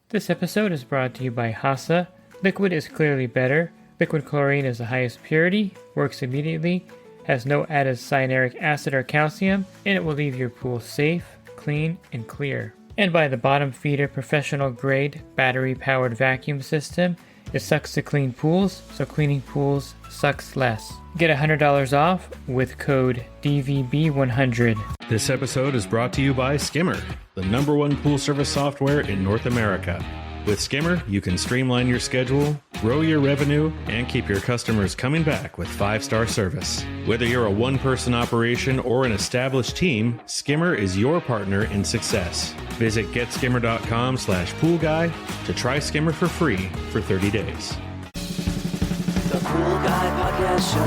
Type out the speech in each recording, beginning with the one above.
This episode is brought to you by HASA. Liquid is clearly better. Liquid chlorine is the highest purity, works immediately, has no added cyanuric acid or calcium, and it will leave your pool safe, clean, and clear. And by the bottom feeder professional grade battery powered vacuum system. It sucks to clean pools, so cleaning pools sucks less. Get $100 off with code DVB100. This episode is brought to you by Skimmer, the #1 pool service software in North America. With Skimmer, you can streamline your schedule, grow your revenue, and keep your customers coming back with 5-star service. Whether you're a one-person operation or an established team, Skimmer is your partner in success. Visit getskimmer.com/poolguy to try Skimmer for free for 30 days. The Pool Guy Podcast Show.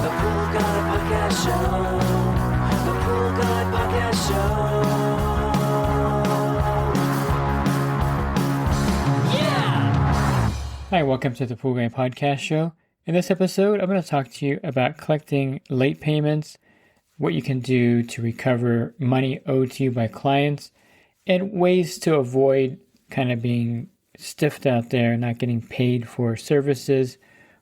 The Pool Guy Podcast Show. The Pool Guy Podcast Show. Hi, welcome to the Pool Guy Podcast Show. In this episode, I'm going to talk to you about collecting late payments, what you can do to recover money owed to you by clients, and ways to avoid kind of being stiffed out there, not getting paid for services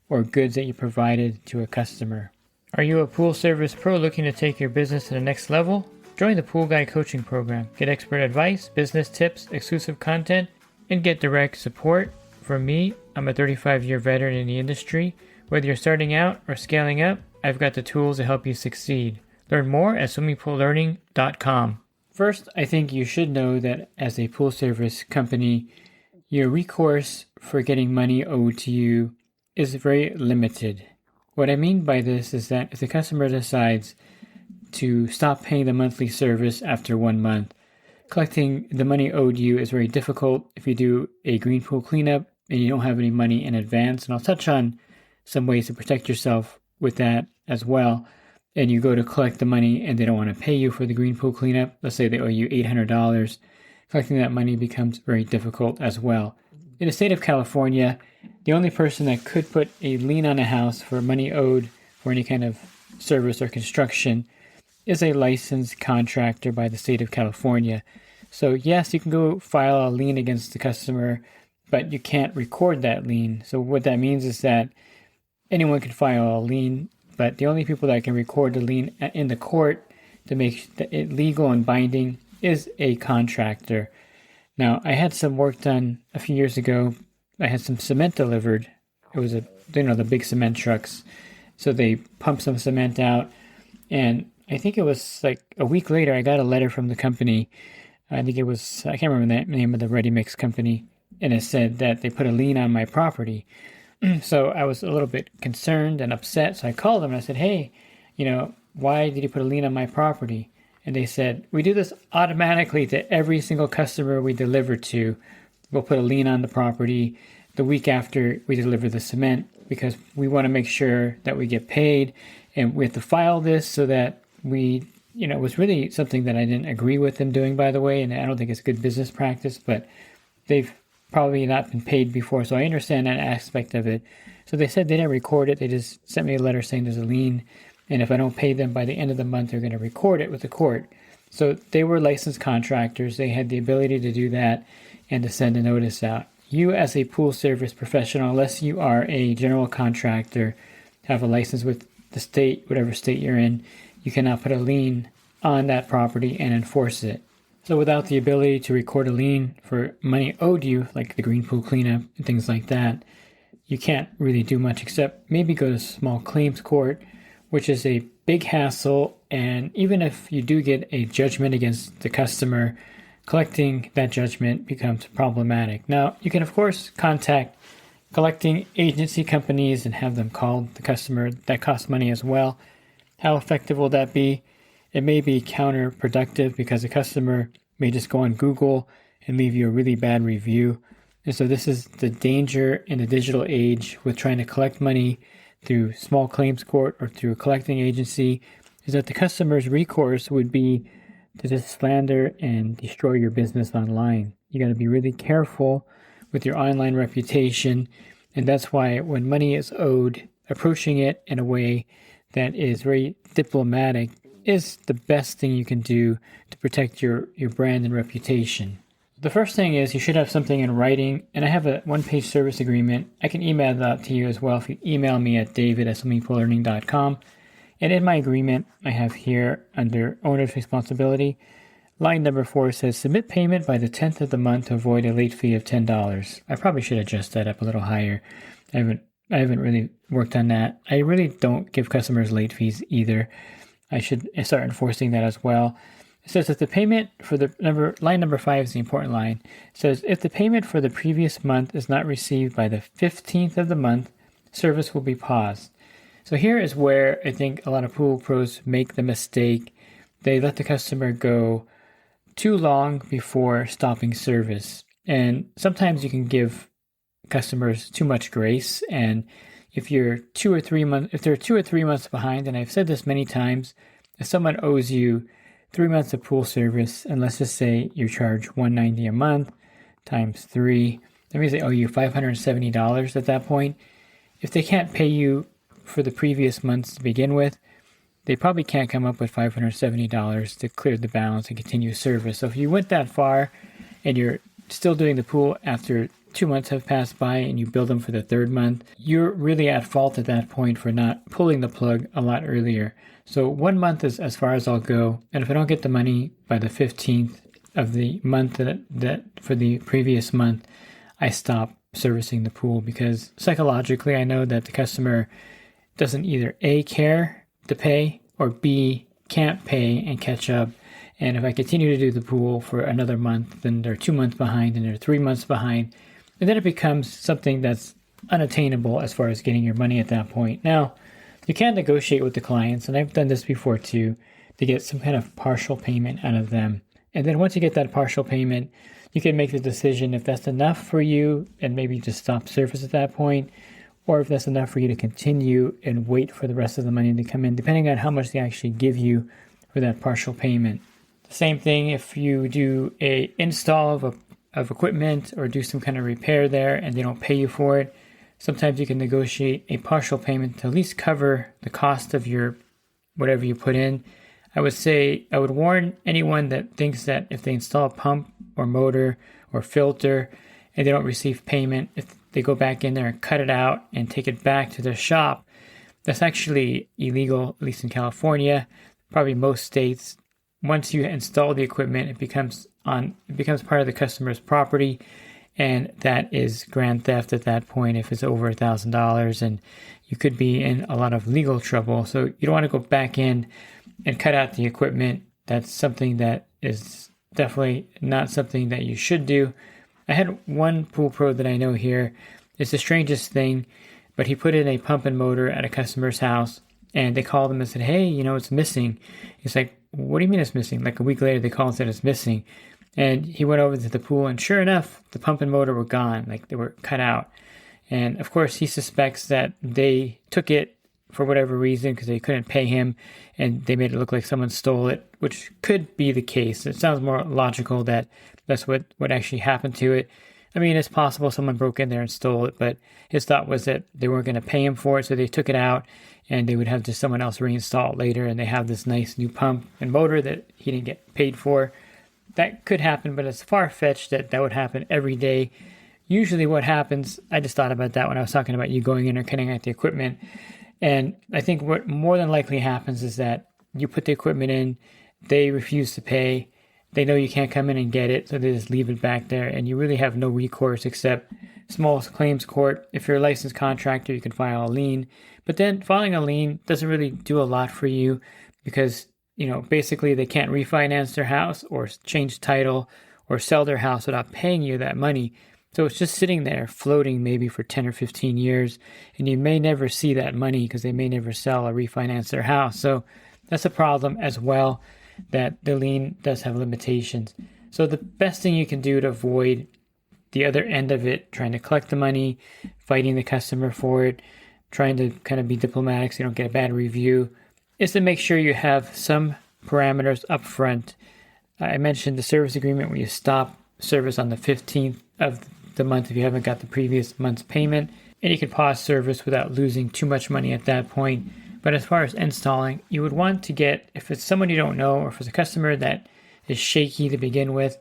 or goods that you provided to a customer. Are you a pool service pro looking to take your business to the next level? Join the Pool Guy Coaching Program. Get expert advice, business tips, exclusive content, and get direct support from me. I'm a 35-year veteran in the industry. Whether you're starting out or scaling up, I've got the tools to help you succeed. Learn more at swimmingpoollearning.com. First, I think you should know that as a pool service company, your recourse for getting money owed to you is very limited. What I mean by this is that if the customer decides to stop paying the monthly service after 1 month, collecting the money owed you is very difficult if you do a green pool cleanup and you don't have any money in advance. And I'll touch on some ways to protect yourself with that as well. And you go to collect the money and they don't want to pay you for the green pool cleanup. Let's say they owe you $800. Collecting that money becomes very difficult as well. In the state of California, the only person that could put a lien on a house for money owed for any kind of service or construction is a licensed contractor by the state of California. So yes, you can go file a lien against the customer, but you can't record that lien. So what that means is that anyone can file a lien, but the only people that can record the lien in the court to make it legal and binding is a contractor. Now, I had some work done a few years ago. I had some cement delivered. It was the big cement trucks. So they pumped some cement out, and I think it was like a week later, I got a letter from the company. I think it was, I can't remember the name of the ready mix company. And it said that they put a lien on my property. So I was a little bit concerned and upset. So I called them and I said, hey, why did you put a lien on my property? And they said, we do this automatically to every single customer we deliver to. We'll put a lien on the property the week after we deliver the cement because we want to make sure that we get paid. And we have to file this so that it was really something that I didn't agree with them doing, by the way. And I don't think it's good business practice, but they've probably not been paid before, so I understand that aspect of it. So they said they didn't record it. They just sent me a letter saying there's a lien, and if I don't pay them by the end of the month, they're going to record it with the court. So they were licensed contractors. They had the ability to do that and to send a notice out. You as a pool service professional, unless you are a general contractor, have a license with the state, whatever state you're in, you cannot put a lien on that property and enforce it. So without the ability to record a lien for money owed you, like the green pool cleanup and things like that, you can't really do much except maybe go to small claims court, which is a big hassle. And even if you do get a judgment against the customer, collecting that judgment becomes problematic. Now, you can, of course, contact collecting agency companies and have them call the customer. That costs money as well. How effective will that be? It may be counterproductive because the customer may just go on Google and leave you a really bad review. And so this is the danger in the digital age with trying to collect money through small claims court or through a collecting agency, is that the customer's recourse would be to just slander and destroy your business online. You got to be really careful with your online reputation. And that's why when money is owed, approaching it in a way that is very diplomatic is the best thing you can do to protect your brand and reputation. The first thing is you should have something in writing, and I have a one-page service agreement. I can email that to you as well if you email me at david@swimmingpoollearning.com. And in my agreement, I have here under owner's responsibility, line number 4 says submit payment by the 10th of the month to avoid a late fee of $10. I probably should adjust that up a little higher. I haven't really worked on that. I really don't give customers late fees either. I should start enforcing that as well. It says if the payment for line number 5 is the important line. It says if the payment for the previous month is not received by the 15th of the month, service will be paused. So here is where I think a lot of pool pros make the mistake. They let the customer go too long before stopping service. And sometimes you can give customers too much grace. And if they're 2 or 3 months behind, and I've said this many times, if someone owes you 3 months of pool service, and let's just say you charge $190 a month times 3, that means they owe you $570 at that point. If they can't pay you for the previous months to begin with, they probably can't come up with $570 to clear the balance and continue service. So if you went that far and you're still doing the pool after 2 months have passed by and you bill them for the 3rd month, you're really at fault at that point for not pulling the plug a lot earlier. So 1 month is as far as I'll go. And if I don't get the money by the 15th of the month that for the previous month, I stop servicing the pool, because psychologically I know that the customer doesn't either A, care to pay, or B, can't pay and catch up. And if I continue to do the pool for another month, then they're 2 months behind and they're 3 months behind. And then it becomes something that's unattainable as far as getting your money at that point. Now, you can negotiate with the clients, and I've done this before too, to get some kind of partial payment out of them. And then once you get that partial payment, you can make the decision if that's enough for you and maybe just stop service at that point, or if that's enough for you to continue and wait for the rest of the money to come in, depending on how much they actually give you for that partial payment. The same thing if you do a install of equipment or do some kind of repair there and they don't pay you for it. Sometimes you can negotiate a partial payment to at least cover the cost of your whatever you put in. I would warn anyone that thinks that if they install a pump or motor or filter and they don't receive payment, if they go back in there and cut it out and take it back to their shop, that's actually illegal, at least in California, probably most states. Once you install the equipment, it becomes part of the customer's property, and that is grand theft at that point if it's over $1,000, and you could be in a lot of legal trouble. So you don't want to go back in and cut out the equipment. That's something that is definitely not something that you should do. I had one pool pro that I know here. It's the strangest thing, but he put in a pump and motor at a customer's house, and they called him and said, hey, it's missing. He's like, what do you mean it's missing? Like a week later, they called and said it's missing. And he went over to the pool, and sure enough, the pump and motor were gone, like they were cut out. And of course, he suspects that they took it for whatever reason because they couldn't pay him, and they made it look like someone stole it, which could be the case. It sounds more logical that that's what actually happened to it. I mean, it's possible someone broke in there and stole it, but his thought was that they weren't going to pay him for it, so they took it out, and they would have just someone else reinstall it later, and they have this nice new pump and motor that he didn't get paid for. That could happen, but it's far-fetched that would happen every day. Usually what happens, I just thought about that when I was talking about you going in or cutting out the equipment, and I think what more than likely happens is that you put the equipment in, they refuse to pay, they know you can't come in and get it, so they just leave it back there, and you really have no recourse except small claims court. If you're a licensed contractor, you can file a lien, but then filing a lien doesn't really do a lot for you because basically they can't refinance their house or change title or sell their house without paying you that money. So it's just sitting there floating maybe for 10 or 15 years, and you may never see that money because they may never sell or refinance their house. So that's a problem as well, that the lien does have limitations. So the best thing you can do to avoid the other end of it, trying to collect the money, fighting the customer for it, trying to kind of be diplomatic so you don't get a bad review, is to make sure you have some parameters up front. I mentioned the service agreement where you stop service on the 15th of the month if you haven't got the previous month's payment, and you can pause service without losing too much money at that point. But as far as installing, you would want to get, if it's someone you don't know or if it's a customer that is shaky to begin with,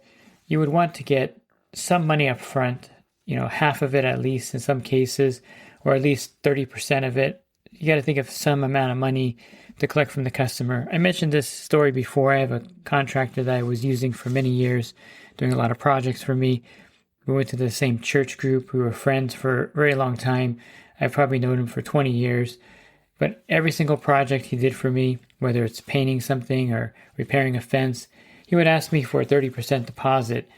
you would want to get some money up front, half of it at least in some cases, or at least 30% of it. You got to think of some amount of money to collect from the customer. I mentioned this story before. I have a contractor that I was using for many years, doing a lot of projects for me. We went to the same church group. We were friends for a very long time. I've probably known him for 20 years. But every single project he did for me, whether it's painting something or repairing a fence, he would ask me for a 30% deposit.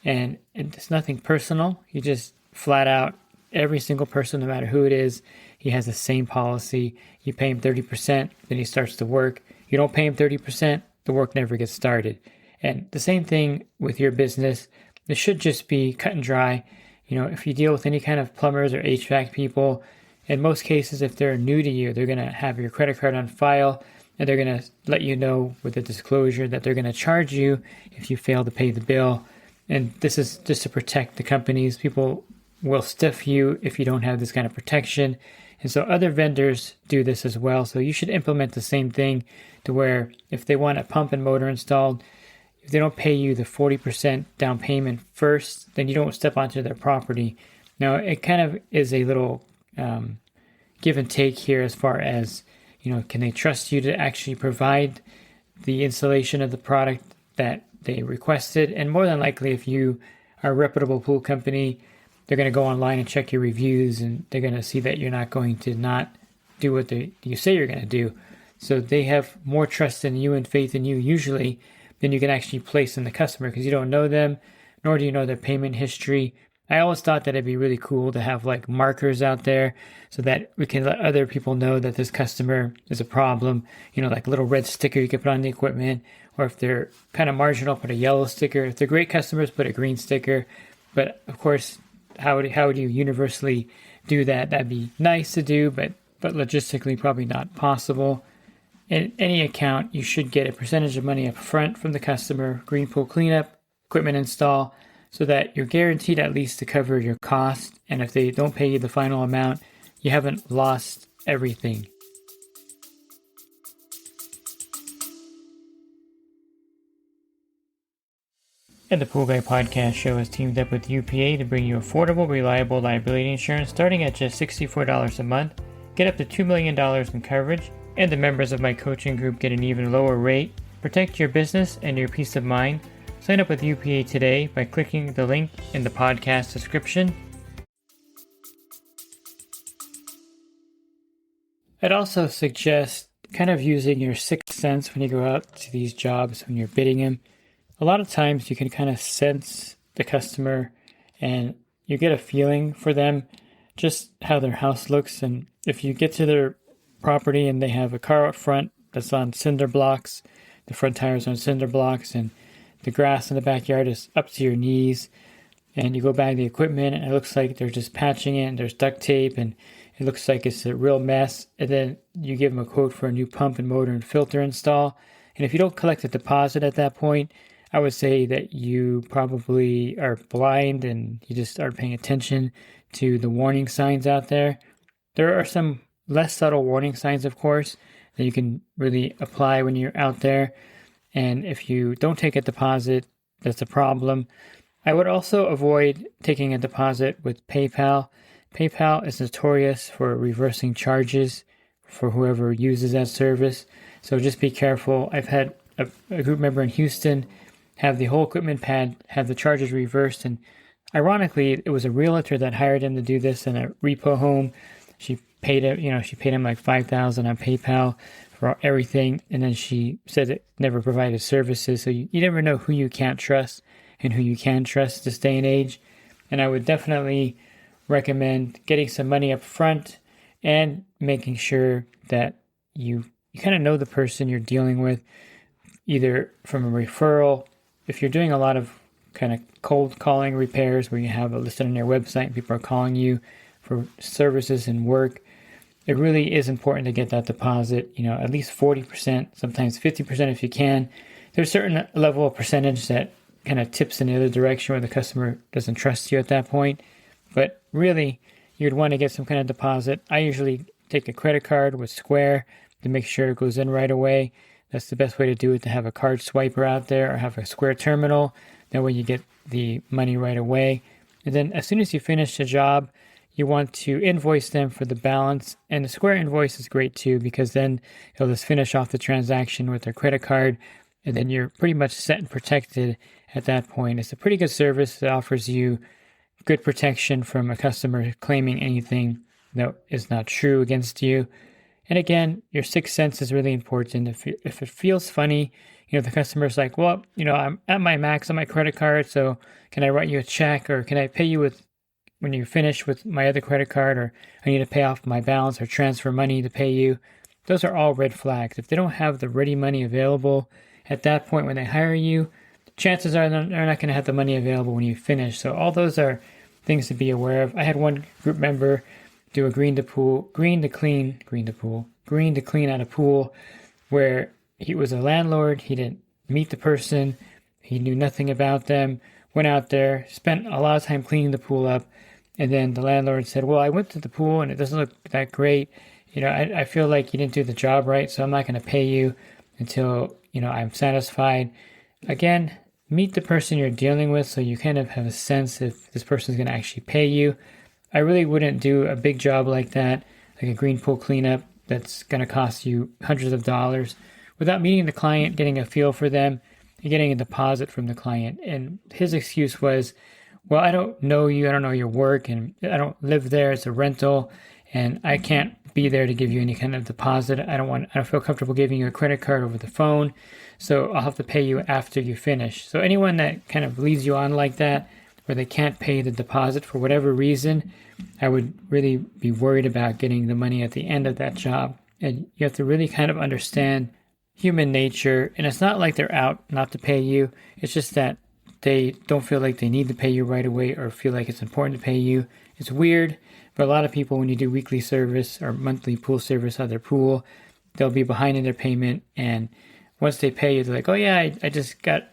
And it's nothing personal. He just flat out, every single person, no matter who it is, he has the same policy. You pay him 30%, then he starts to work. You don't pay him 30%, the work never gets started. And the same thing with your business. This should just be cut and dry. If you deal with any kind of plumbers or HVAC people, in most cases, if they're new to you, they're going to have your credit card on file, and they're going to let you know with a disclosure that they're going to charge you if you fail to pay the bill. And this is just to protect the companies. People will stiff you if you don't have this kind of protection. And so other vendors do this as well. So you should implement the same thing to where if they want a pump and motor installed, if they don't pay you the 40% down payment first, then you don't step onto their property. Now, it kind of is a little give and take here as far as, can they trust you to actually provide the installation of the product that they requested? And more than likely, if you are a reputable pool company, they're going to go online and check your reviews, and they're going to see that you're not going to not do what you say you're going to do. So they have more trust in you and faith in you usually than you can actually place in the customer, because you don't know them, nor do you know their payment history. I always thought that it'd be really cool to have like markers out there so that we can let other people know that this customer is a problem, like a little red sticker you can put on the equipment, or if they're kind of marginal, put a yellow sticker. If they're great customers, put a green sticker. But of course, how would you universally do that? That'd be nice to do, but logistically probably not possible. In any account, you should get a percentage of money up front from the customer, green pool cleanup, equipment install, so that you're guaranteed at least to cover your cost. And if they don't pay you the final amount, you haven't lost everything. And the Pool Guy Podcast Show has teamed up with UPA to bring you affordable, reliable liability insurance starting at just $64 a month. Get up to $2 million in coverage, and the members of my coaching group get an even lower rate. Protect your business and your peace of mind. Sign up with UPA today by clicking the link in the podcast description. I'd also suggest kind of using your sixth sense when you go out to these jobs, when you're bidding them. A lot of times you can kind of sense the customer and you get a feeling for them, just how their house looks. And if you get to their property and they have a car out front that's on cinder blocks, the front tires on cinder blocks, and the grass in the backyard is up to your knees, and you go back to the equipment and it looks like they're just patching it and there's duct tape and it looks like it's a real mess, and then you give them a quote for a new pump and motor and filter install. And if you don't collect a deposit at that point, I would say that you probably are blind and you just aren't paying attention to the warning signs out there. There are some less subtle warning signs, of course, that you can really apply when you're out there. And if you don't take a deposit, that's a problem. I would also avoid taking a deposit with PayPal. PayPal is notorious for reversing charges for whoever uses that service. So just be careful. I've had a group member in Houston have the whole equipment pad, have the charges reversed. And ironically, it was a realtor that hired him to do this in a repo home. She paid him like $5,000 on PayPal for everything, and then she said it never provided services. So you never know who you can't trust and who you can trust this day and age. And I would definitely recommend getting some money up front and making sure that you kind of know the person you're dealing with, either from a referral. If you're doing a lot of kind of cold calling repairs where you have it listed on your website and people are calling you for services and work, it really is important to get that deposit, at least 40%, sometimes 50% if you can. There's a certain level of percentage that kind of tips in the other direction where the customer doesn't trust you at that point. But really, you'd want to get some kind of deposit. I usually take a credit card with Square to make sure it goes in right away. That's the best way to do it, to have a card swiper out there or have a Square terminal. That way you get the money right away. And then as soon as you finish the job, you want to invoice them for the balance. And the Square invoice is great too, because then it'll just finish off the transaction with their credit card. And then you're pretty much set and protected at that point. It's a pretty good service that offers you good protection from a customer claiming anything that is not true against you. And again, your sixth sense is really important. If it feels funny, the customer's like, well, I'm at my max on my credit card, so can I write you a check, or can I pay you when you finish with my other credit card, or I need to pay off my balance or transfer money to pay you. Those are all red flags. If they don't have the ready money available at that point when they hire you, chances are they're not going to have the money available when you finish. So all those are things to be aware of. I had one group member do a green to clean at a pool where he was a landlord. He didn't meet the person. He knew nothing about them. Went out there, spent a lot of time cleaning the pool up. And then the landlord said, well, I went to the pool and it doesn't look that great. I feel like you didn't do the job right, so I'm not going to pay you until, I'm satisfied. Again, meet the person you're dealing with so you kind of have a sense if this person is going to actually pay you. I really wouldn't do a big job like that, like a green pool cleanup that's going to cost you hundreds of dollars, without meeting the client, getting a feel for them, and getting a deposit from the client. And his excuse was, well, I don't know you, I don't know your work, and I don't live there, it's a rental, and I can't be there to give you any kind of deposit. I don't feel comfortable giving you a credit card over the phone, so I'll have to pay you after you finish. So anyone that kind of leads you on like that, where they can't pay the deposit for whatever reason, I would really be worried about getting the money at the end of that job. And you have to really kind of understand human nature. And it's not like they're out not to pay you. It's just that they don't feel like they need to pay you right away or feel like it's important to pay you. It's weird, but a lot of people, when you do weekly service or monthly pool service at their pool, they'll be behind in their payment. And once they pay you, they're like, oh yeah, I just got,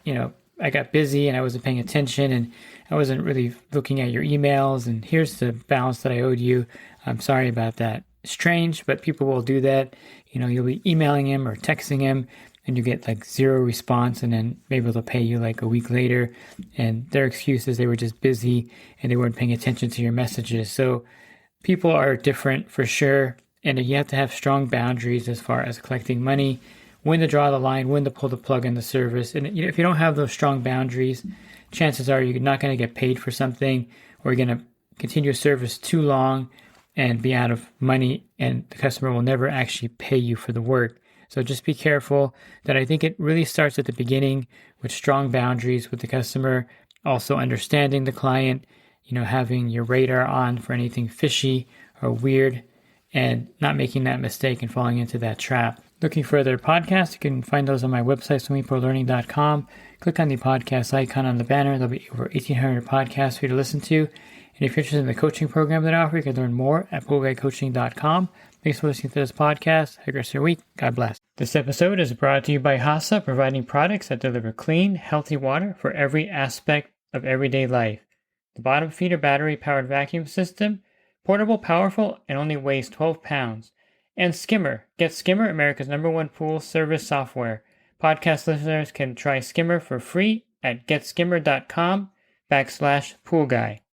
I got busy and I wasn't paying attention and I wasn't really looking at your emails, and here's the balance that I owed you. I'm sorry about that. Strange, but people will do that. You'll be emailing him or texting him and you get like zero response, and then maybe they'll pay you like a week later, and their excuse is they were just busy and they weren't paying attention to your messages. So people are different for sure, and you have to have strong boundaries as far as collecting money, when to draw the line, when to pull the plug in the service. And if you don't have those strong boundaries, chances are you're not going to get paid for something, or you're going to continue service too long and be out of money, and the customer will never actually pay you for the work. So just be careful. That I think it really starts at the beginning with strong boundaries with the customer, also understanding the client, having your radar on for anything fishy or weird, and not making that mistake and falling into that trap. Looking for other podcasts, you can find those on my website, swimmingpoollearning.com. Click on the podcast icon on the banner. There'll be over 1,800 podcasts for you to listen to. And if you're interested in the coaching program that I offer, you can learn more at poolguycoaching.com. Thanks for listening to this podcast. Have a great week. God bless. This episode is brought to you by HASA, providing products that deliver clean, healthy water for every aspect of everyday life. The bottom feeder battery-powered vacuum system, portable, powerful, and only weighs 12 pounds. And Skimmer. Get Skimmer, America's #1 pool service software. Podcast listeners can try Skimmer for free at getskimmer.com/poolguy.